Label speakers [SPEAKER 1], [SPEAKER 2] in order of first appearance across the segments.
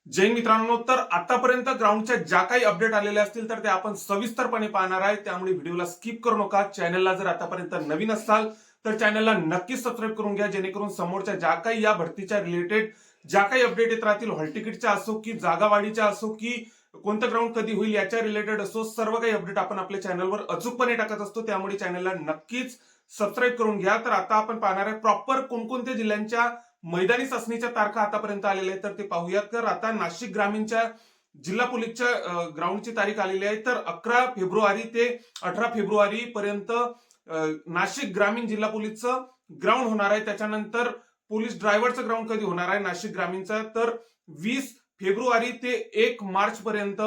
[SPEAKER 1] जय मित्रांनो, तर आतापर्यंत ग्राउंडच्या ज्या काही अपडेट आलेल्या असतील तर ते आपण सविस्तरपणे पाहणार आहे. त्यामुळे व्हिडिओला स्किप करू नका. चॅनलला जर आतापर्यंत नवीन असाल तर चॅनलला नक्कीच सबस्क्राईब करून घ्या, जेणेकरून समोरच्या ज्या काही या भरतीच्या रिलेटेड ज्या काही अपडेट येत राहतील, हॉल तिकीटच्या असो की जागावाढीच्या असो की कोणतं ग्राउंड कधी होईल याच्या रिलेटेड असो, सर्व काही अपडेट आपण आपल्या चॅनलवर अचूकपणे टाकत असतो. त्यामुळे चॅनलला नक्कीच सबस्क्राईब करून घ्या. तर आता आपण पाहणार आहे प्रॉपर कोणकोणत्या जिल्ह्यांच्या मैदानी चाचणीच्या तारखा आतापर्यंत आलेल्या आहेत तर ते पाहूयात. तर आता नाशिक ग्रामीणच्या जिल्हा पोलीसच्या ग्राउंडची तारीख आलेली आहे. तर 11 फेब्रुवारी ते 18 फेब्रुवारी पर्यंत नाशिक ग्रामीण जिल्हा पोलीसचं ग्राउंड होणार आहे. त्याच्यानंतर पोलीस ड्रायव्हरचं ग्राउंड कधी होणार आहे नाशिक ग्रामीणचं, तर 20 फेब्रुवारी ते 1 मार्च पर्यंत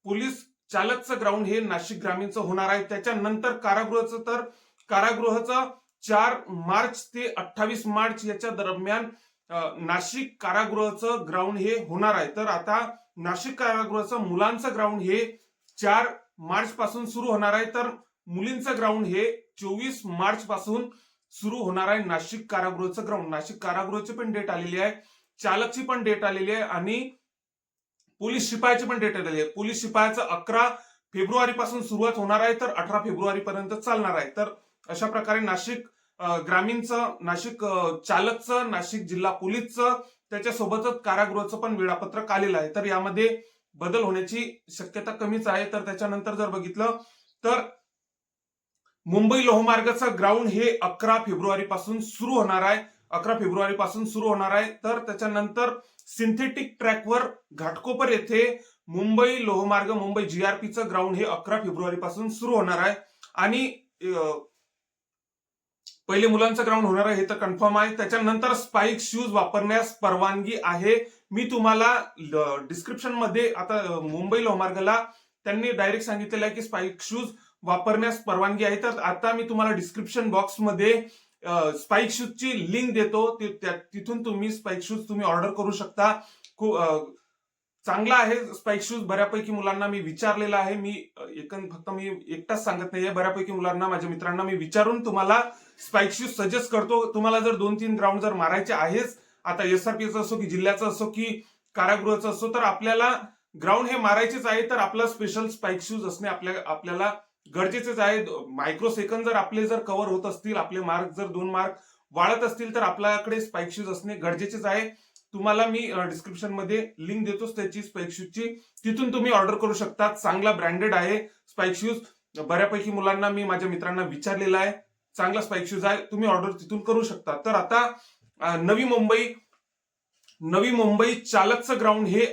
[SPEAKER 1] पोलीस चालकचं ग्राउंड हे नाशिक ग्रामीणचं होणार आहे. त्याच्यानंतर कारागृहाचं 4 मार्च ते 28 मार्च याच्या दरम्यान नाशिक कारागृहाचं ग्राउंड हे होणार आहे. तर आता नाशिक कारागृहाचं मुलांचं ग्राउंड हे 4 मार्च पासून सुरू होणार आहे, तर मुलींचं ग्राउंड हे 24 मार्च पासून सुरू होणार आहे. नाशिक कारागृहाचं ग्राउंड, नाशिक कारागृहाची पण डेट आलेली आहे, चालकची पण डेट आलेली आहे आणि पोलीस शिपायाची पण डेट आलेली आहे. पोलीस शिपायाचं 11 फेब्रुवारी पासून सुरुवात होणार आहे, तर 18 फेब्रुवारी पर्यंत चालणार आहे. तर अशा प्रकारे नाशिक ग्रामीणचं, नाशिक चालकचं, नाशिक जिल्हा पोलीसचं, त्याच्यासोबतच कारागृहाचं पण वेळापत्रक आलेलं आहे. तर यामध्ये बदल होण्याची शक्यता कमीच आहे. तर त्याच्यानंतर जर बघितलं तर मुंबई लोहमार्गाचं ग्राउंड हे 11 फेब्रुवारी पासून सुरू होणार आहे. 11 फेब्रुवारी पासून सुरू होणार आहे. तर त्याच्यानंतर सिंथेटिक ट्रॅकवर घाटकोपर येथे मुंबई लोहमार्ग, मुंबई जीआरपीचं ग्राउंड हे 11 फेब्रुवारी पासून सुरू होणार आहे. आणि पहिले मुलांचं ग्राउंड होणार आहे हे तर कन्फर्म आहे. त्याच्यानंतर स्पाइक शूज वापरण्यास परवानगी आहे. मी तुम्हाला डिस्क्रिप्शन मध्ये, आता मुंबई लोहमार्गाला त्यांनी डायरेक्ट सांगितलेलं आहे की स्पाइक शूज वापरण्यास परवानगी आहे. तर आता मी तुम्हाला डिस्क्रिप्शन बॉक्समध्ये स्पाइक शूजची लिंक देतो, तिथून तुम्ही स्पाइक शूज तुम्ही ऑर्डर करू शकता. चांगला आहे स्पाइक शूज. बऱ्यापैकी मुलांना मी विचारलेला आहे. फक्त मी एकटाच सांगत नाहीये, बऱ्यापैकी मुलांना, माझ्या मित्रांना मी विचारून तुम्हाला स्पाइक शूज सजेस्ट करतो. तुम्हाला जर 2-3 ग्राउंड जर मारायचे आहेच, आता एसआरपीचं असो की जिल्ह्याचं असो की कारागृहाचं असो, तर आपल्याला ग्राउंड हे मारायचेच आहे, तर आपला स्पेशल स्पाइक शूज असणे आपल्याला गरजेचेच आहे. मायक्रो सेकंद जर आपले जर कव्हर होत असतील, आपले मार्क जर 2 मार्क वाढत असतील, तर आपल्याकडे स्पाइक शूज असणे गरजेचेच आहे. तुम्हाला मी डिस्क्रिप्शन मध्ये लिंक देतोच त्याची स्पाइक शूजची, तिथून तुम्ही ऑर्डर करू शकता. चांगला ब्रँडेड आहे स्पाइक शूज. बऱ्यापैकी मुलांना मी, माझ्या मित्रांना विचारलेला आहे, चांगला स्पाइक शूज आहे, तुम्ही ऑर्डर तिथून करू शकता. तर आता नवी मुंबई चालकचं ग्राउंड हे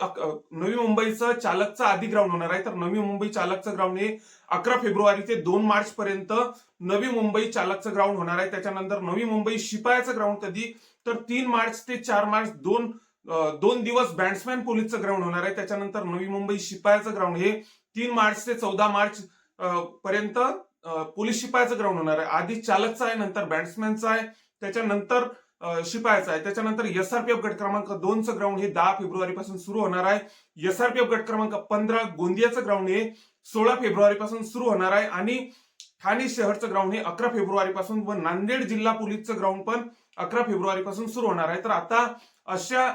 [SPEAKER 1] नवी मुंबईचं चालकचं आधी ग्राउंड होणार आहे. तर नवी मुंबई चालकचं ग्राउंड हे 11 फेब्रुवारी ते 2 मार्च पर्यंत नवी मुंबई चालकचं ग्राउंड होणार आहे. त्याच्यानंतर नवी मुंबई शिपायाचं ग्राउंड कधी, तर 3 मार्च ते 4 मार्च दोन दिवस बॅट्समॅन पोलीसचं ग्राउंड होणार आहे. त्याच्यानंतर नवी मुंबई शिपायाचं ग्राउंड हे 3 मार्च ते 14 मार्च पर्यंत पोलीस शिपायाचं ग्राउंड होणार आहे. आधी चालकचं आहे, नंतर बॅट्समॅनचं आहे, त्याच्यानंतर शिपायाचं आहे. त्याच्यानंतर एसआरपीएफ गट क्रमांक 2चं ग्राउंड हे 10 फेब्रुवारी पासून सुरू होणार आहे. एसआरपीएफ गट क्रमांक 15 गोंदियाचं ग्राउंड हे 16 फेब्रुवारी पासून सुरू होणार आहे. आणि ठाणे शहरचं ग्राउंड हे 11 फेब्रुवारी पासून व नांदेड जिल्हा पोलीसचं ग्राउंड पण 11 फेब्रुवारी पासून सुरू होणार आहे. तर आता अशा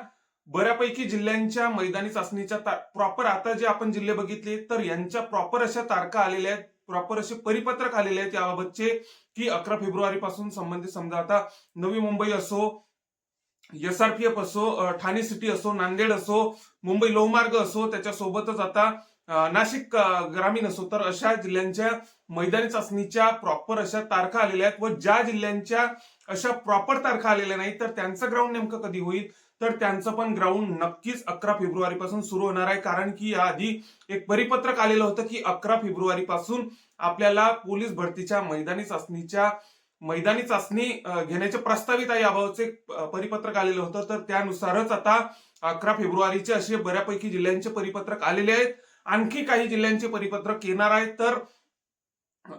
[SPEAKER 1] बऱ्यापैकी जिल्ह्यांच्या मैदानी चाचणीच्या प्रॉपर, आता जे आपण जिल्हे बघितले तर यांच्या प्रॉपर अशा तारखा आलेल्या आहेत, प्रॉपर असे परिपत्रक आलेले आहेत याबाबतचे की 11 फेब्रुवारी पासून संबंधित, समजा आता नवी मुंबई असो, एसआरपीएफ असो, ठाणे सिटी असो, नांदेड असो, मुंबई लोहमार्ग असो, त्याच्यासोबतच आता नाशिक ग्रामीण असो, तर अशा जिल्ह्यांच्या मैदानी चाचणीच्या प्रॉपर अशा तारखा आलेल्या आहेत. व ज्या जिल्ह्यांच्या अशा प्रॉपर तारखा आलेल्या नाही तर त्यांचं ग्राउंड नेमकं कधी होईल, तर त्यांचं पण ग्राउंड नक्कीच 11 फेब्रुवारी पासून सुरू होणार आहे. कारण की याआधी एक परिपत्रक आलेलं होतं की 11 फेब्रुवारी पासून आपल्याला पोलीस भरतीच्या मैदानी चाचणी घेण्याचे प्रस्तावित आहे, याबाबतचे परिपत्रक आलेलं होतं. तर त्यानुसारच आता 11 फेब्रुवारीचे असे बऱ्यापैकी जिल्ह्यांचे परिपत्रक आलेले आहेत. आणखी काही जिल्ह्यांचे परिपत्रक येणार आहे, तर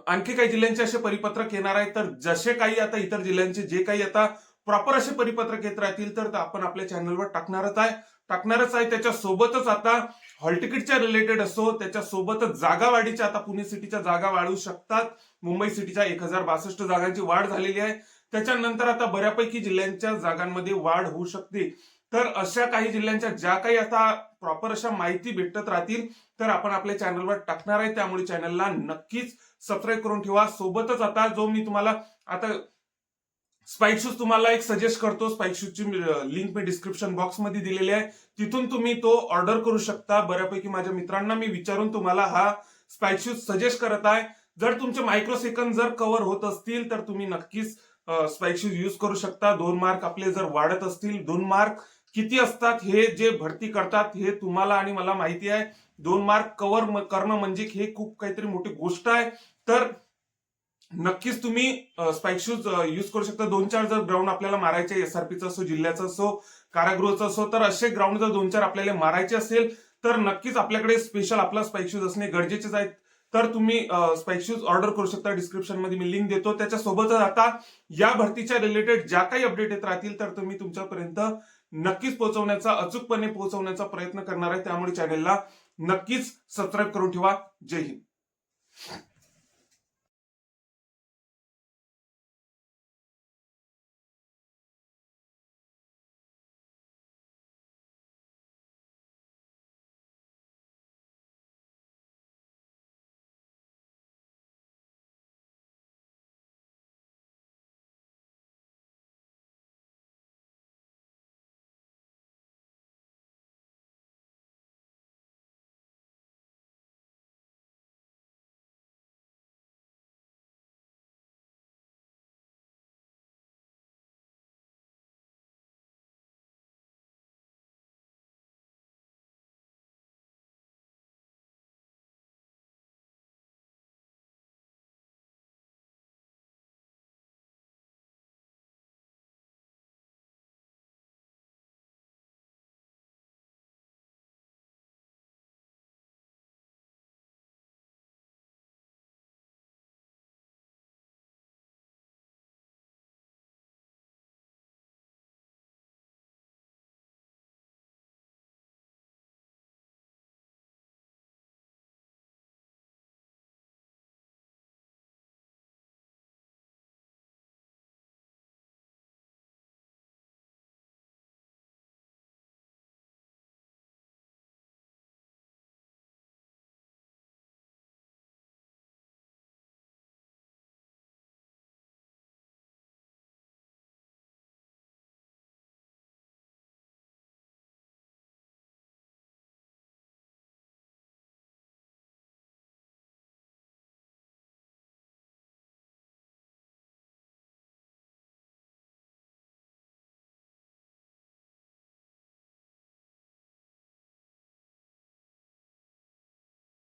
[SPEAKER 1] आणखी काही जिल्ह्यांचे असे परिपत्रक येणार आहे. तर जसे काही आता इतर जिल्ह्यांचे जे काही आता प्रॉपर असे परिपत्रक येत राहतील तर आपण आपल्या चॅनलवर टाकणारच आहे. त्याच्यासोबतच आता हॉल तिकीटच्या रिलेटेड असो, त्याच्यासोबतच जागावाढीच्या, आता पुणे सिटीच्या जागा वाढू शकतात. मुंबई सिटीच्या 1062 जागांची वाढ झालेली आहे. त्याच्यानंतर आता बऱ्यापैकी जिल्ह्यांच्या जागांमध्ये वाढ होऊ शकते. तर अशा काही जिल्ह्यांच्या ज्या काही आता प्रॉपर अशा माहिती भेटत राहतील तर आपण आपल्या चॅनलवर टाकणार आहे, त्यामुळे चॅनलला नक्कीच सबस्क्राईब करून ठेवा. सोबतच आता जो मी तुम्हाला आता स्पाइक शूज तुम्हाला एक सजेस्ट करतो. स्पाइक शूजची लिंक मी डिस्क्रिप्शन बॉक्स मध्ये दिलेली आहे, तिथून तुम्ही तो ऑर्डर करू शकता. बऱ्यापैकी माझ्या मित्रांना मी विचारून तुम्हाला हा स्पाइक शूज सजेस्ट करत आहे. जर तुमचे मायक्रो सेकंद जर कव्हर होत असतील तर तुम्ही नक्कीच स्पाइक शूज यूज करू शकता. 2 मार्क आपले जर वाढत असतील, 2 मार्क किती असतात हे जे भरती करतात हे तुम्हाला आणि मला माहिती आहे. 2 मार्क कव्हर करणं म्हणजे हे खूप काहीतरी मोठी गोष्ट आहे. तर नक्कीच तुम्ही स्पाइक शूज यूज करू शकता. 2-4 जर ग्राउंड आपल्याला मारायचे, एसआरपीचा असो, जिल्ह्याचा असो, कारागृहाचा असो, तर असे ग्राउंड जर 2-4 आपल्याला मारायचे असेल तर नक्कीच आपल्याकडे स्पेशल आपला स्पाइक शूज असणे गरजेचेच आहेत. तर तुम्ही स्पाइक शूज ऑर्डर करू शकता. डिस्क्रिप्शन मध्ये मी लिंक देतो. त्याच्यासोबतच आता या भरतीच्या रिलेटेड ज्या काही अपडेट येत राहतील तर तुम्ही तुमच्यापर्यंत नक्कीच पोहोचवण्याचा, अचूकपणे पोहोचवण्याचा प्रयत्न करणार आहे. त्यामुळे चॅनेलला नक्कीच सबस्क्राईब करून ठेवा. जय हिंद.